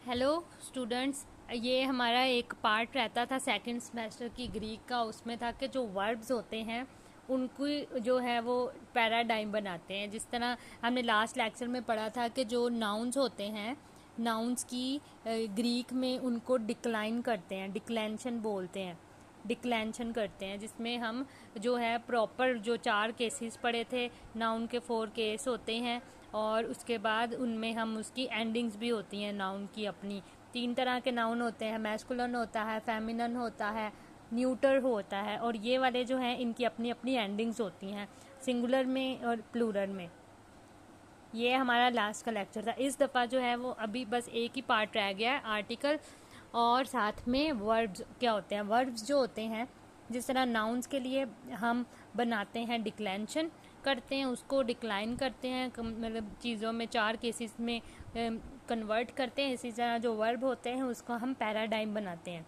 Hello students, ये हमारा एक पार्ट रहता था सेकंड सेमेस्टर की ग्रीक का। उसमें था कि जो वर्ब्स होते हैं उनको जो है वो पैराडाइम बनाते हैं। जिस तरह हमने लास्ट लेक्चर में पढ़ा था कि जो नाउन्स होते हैं, नाउन्स की ग्रीक में उनको डिक्लाइन करते हैं, डिक्लेंशन बोलते हैं, डिक्लेंशन करते हैं, जिसमें हम जो है प्रॉपर जो 4 केसेस पढ़े थे, नाउन के 4 केस होते हैं और उसके बाद उनमें हम उसकी एंडिंग्स भी होती हैं। नाउन की अपनी 3 तरह के नाउन होते हैं, मैस्कुलिन होता है, फेमिनिन होता है, न्यूटर होता है, और ये वाले जो हैं इनकी अपनी अपनी एंडिंग्स होती हैं, सिंगुलर में और प्लूरल में। ये हमारा लास्ट का लेक्चर था। इस दफ़ा जो है वो अभी बस एक ही पार्ट रह गया है, आर्टिकल और साथ में वर्ब्स क्या होते हैं। वर्ब्स जो होते हैं, जिस तरह नाउन्स के लिए हम बनाते हैं डिक्लेंशन करते हैं, उसको डिक्लाइन करते हैं, मतलब चीज़ों में 4 केसेस में कन्वर्ट करते हैं। इसी तरह जो वर्ब होते हैं उसको हम पैराडाइम बनाते हैं।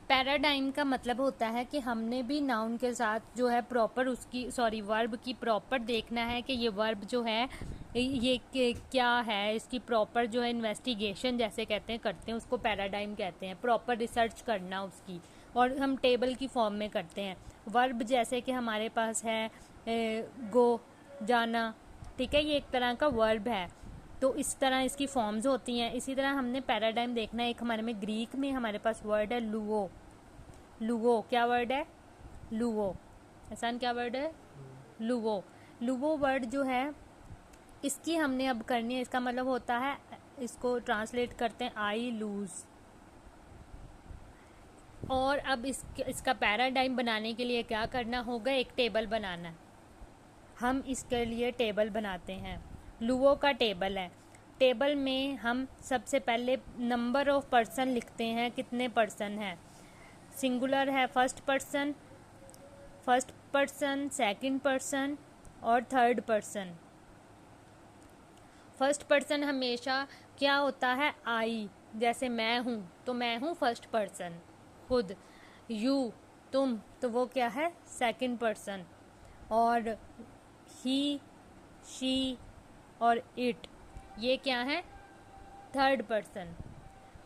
पैराडाइम का मतलब होता है कि हमने भी नाउन के साथ जो है प्रॉपर उसकी वर्ब की प्रॉपर देखना है कि ये वर्ब जो है ये क्या है, इसकी प्रॉपर जो है इन्वेस्टिगेशन जैसे कहते हैं करते हैं, उसको पैराडाइम कहते हैं। प्रॉपर रिसर्च करना उसकी, और हम टेबल की फॉर्म में करते हैं। वर्ब जैसे कि हमारे पास है गो, जाना, ठीक है, ये एक तरह का वर्ब है। तो इस तरह इसकी फॉर्म्स होती हैं। इसी तरह हमने पैराडाइम देखना है। एक हमारे में ग्रीक में हमारे पास वर्ड है लुओ। लुओ क्या वर्ड है? लुओ। एहसान क्या वर्ड है? लुओ। लुओ वर्ड जो है इसकी हमने अब करनी है। इसका मतलब होता है, इसको ट्रांसलेट करते हैं आई लूज। और अब इसका पैराडाइम बनाने के लिए क्या करना होगा? एक टेबल बनाना है। हम इसके लिए टेबल बनाते हैं। लुओ का टेबल है। टेबल में हम सबसे पहले नंबर ऑफ पर्सन लिखते हैं, कितने पर्सन हैं। सिंगुलर है फर्स्ट पर्सन, सेकंड पर्सन और थर्ड पर्सन। फर्स्ट पर्सन हमेशा क्या होता है? आई। जैसे मैं हूँ तो मैं हूँ फर्स्ट पर्सन, खुद। यू तुम, तो वो क्या है? Second person. और ही, शी और इट, ये क्या है? Third person.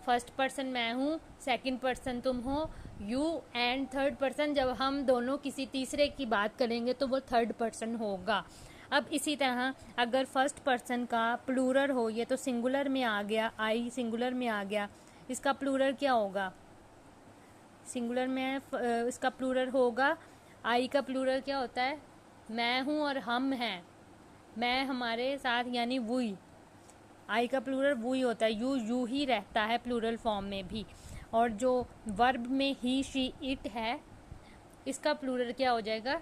फर्स्ट पर्सन मैं हूँ, सेकंड पर्सन तुम हो, यू, एंड थर्ड पर्सन जब हम दोनों किसी तीसरे की बात करेंगे तो वो थर्ड पर्सन होगा। अब इसी तरह अगर फर्स्ट पर्सन का प्लूरल हो, ये तो सिंगुलर में आ गया, आई सिंगुलर में आ गया, इसका प्लूरल क्या होगा? सिंगुलर में इसका प्लूरल होगा, आई का प्लूरल क्या होता है? मैं हूँ और हम हैं, मैं हमारे साथ, यानी वुई। आई का प्लूरल वुई होता है। यू ही रहता है प्लूरल फॉर्म में भी। और जो वर्ब में ही, शी, इट है, इसका प्लूरल क्या हो जाएगा?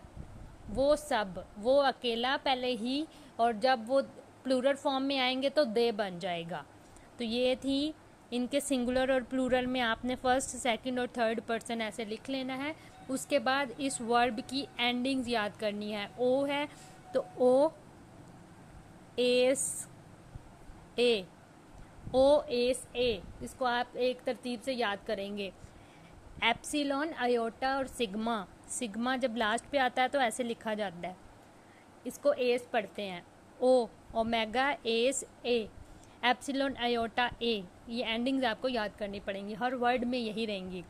वो सब, वो अकेला पहले ही, और जब वो प्लूरल फॉर्म में आएंगे तो दे बन जाएगा। तो ये थी इनके सिंगुलर और प्लूरल में आपने फर्स्ट, सेकंड और थर्ड पर्सन ऐसे लिख लेना है। उसके बाद इस वर्ब की एंडिंग्स याद करनी है। ओ है तो O S A, O S A, इसको आप एक तरतीब से याद करेंगे। एप्सिलॉन, आयोटा और सिग्मा। सिग्मा जब लास्ट पे आता है तो ऐसे लिखा जाता है, इसको एस पढ़ते हैं। ओ, ओमेगा, एस, ए, एप्सिलॉन, आयोटा, ए, ये एंडिंग्स आपको याद करनी पड़ेंगी। हर वर्ड में यही रहेंगी।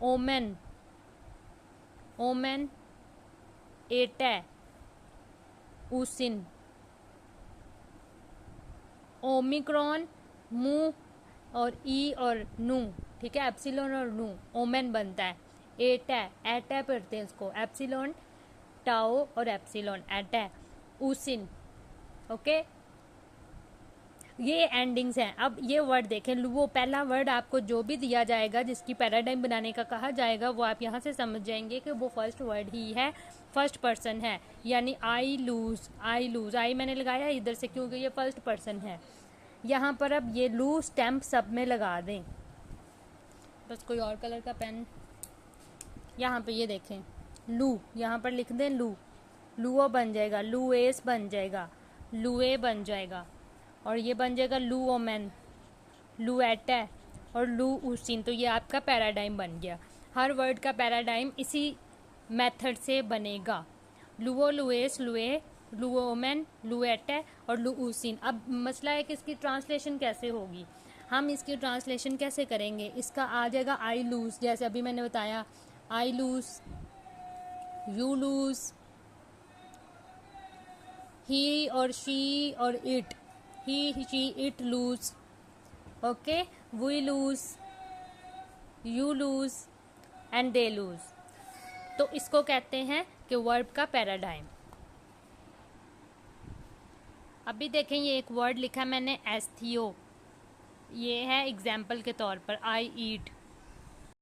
ओमेन, ओमेन, एटा, उसिन, ओमिक्रॉन, मू और ई और नू, ठीक है, एप्सिलॉन और नू, ओमेन बनता है। एटा, एटा पढ़ते हैं इसको, एप्सिलॉन, टाओ और एप्सिलॉन, एटा, उसिन, ओके। ये एंडिंग्स हैं। अब ये वर्ड देखें, वो पहला वर्ड आपको जो भी दिया जाएगा जिसकी पैराडाइम बनाने का कहा जाएगा, वो आप यहाँ से समझ जाएंगे कि वो फर्स्ट वर्ड ही है, फर्स्ट पर्सन है। यानी आई लूज, आई लूज, आई मैंने लगाया इधर से क्योंकि ये फर्स्ट पर्सन है। यहाँ पर अब ये लू स्टैम्प सब में लगा दें। बस कोई और कलर का पेन, यहाँ पे ये देखें, लू, यहाँ पर लिख दें लू। लूओ बन जाएगा, लूएस बन जाएगा, लूए बन जाएगा, और ये बन जाएगा लूओमेन, लूएटा और लू उसिन। तो ये आपका पैराडाइम बन गया। हर वर्ड का पैराडाइम इसी मेथड से बनेगा। लुओ, लुएस, लुए, लुओमेन, लुएटे और लुऊसिन। अब मसला है कि इसकी ट्रांसलेशन कैसे होगी, हम इसकी ट्रांसलेशन कैसे करेंगे। इसका आ जाएगा आई लूज, जैसे अभी मैंने बताया, I lose, you lose, he और शी और it, he she it lose, okay, we lose, you lose and they lose. तो इसको कहते हैं कि वर्ब का पैराडाइम। अभी देखें, ये एक वर्ड लिखा मैंने एस्थीओ, ये है एग्जाम्पल के तौर पर, आई ईट,